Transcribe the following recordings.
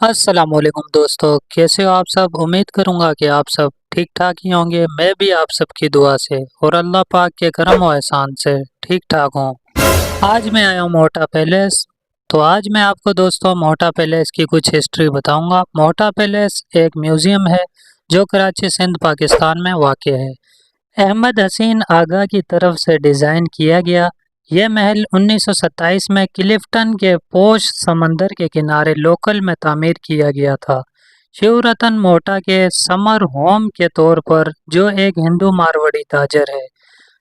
अस्सलाम वालेकुम दोस्तों, कैसे हो आप सब। उम्मीद करूंगा कि आप सब ठीक ठाक ही होंगे। मैं भी आप सबकी दुआ से और अल्लाह पाक के करम और एहसान से ठीक ठाक हूँ। आज मैं आया हूँ मोहटा पैलेस। तो आज मैं आपको दोस्तों मोहटा पैलेस की कुछ हिस्ट्री बताऊंगा। मोहटा पैलेस एक म्यूज़ियम है जो कराची सिंध पाकिस्तान में वाक़ है। अहमद हसीन आगा की तरफ से डिज़ाइन किया गया। यह महल 1927 में क्लिफ्टन के पोश समंदर के किनारे लोकल में तामीर किया गया था। शिवरतन मोहटा के समर होम के तौर पर, जो एक हिंदू मारवाड़ी ताजर है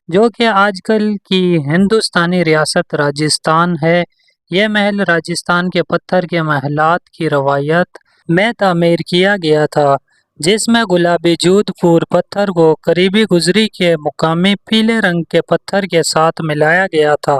जो कि आजकल की हिंदुस्तानी रियासत राजस्थान है। यह महल राजस्थान के पत्थर के महलात की रवायत में तामीर किया गया था, जिसमें गुलाबी जोधपुर पत्थर को करीबी गुजरी के मुकामी पीले रंग के पत्थर के साथ मिलाया गया था।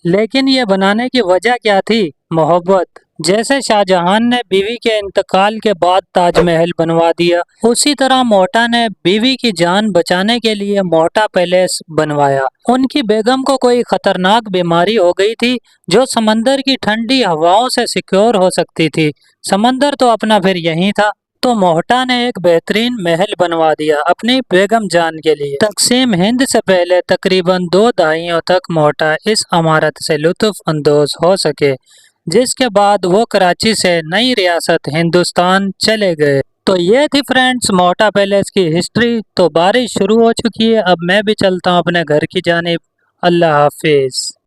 लेकिन ये बनाने की वजह क्या थी? मोहब्बत। जैसे शाहजहां ने बीवी के इंतकाल के बाद ताजमहल बनवा दिया, उसी तरह मोहटा ने बीवी की जान बचाने के लिए मोहटा पैलेस बनवाया। उनकी बेगम को कोई खतरनाक बीमारी हो गई थी जो समंदर की ठंडी हवाओं से सिक्योर हो सकती थी। समंदर तो अपना फिर यहीं था, तो मोहटा ने एक बेहतरीन महल बनवा दिया अपनी बेगम जान के लिए। तकसीम हिंद से पहले तकरीबन 2 दहाइयों तक मोहटा इस इमारत से लुत्फ अंदोज हो सके, जिसके बाद वो कराची से नई रियासत हिंदुस्तान चले गए। तो ये थी फ्रेंड्स मोहटा पैलेस की हिस्ट्री। तो बारिश शुरू हो चुकी है, अब मैं भी चलता हूँ अपने घर की जानिब। अल्लाह हाफिज।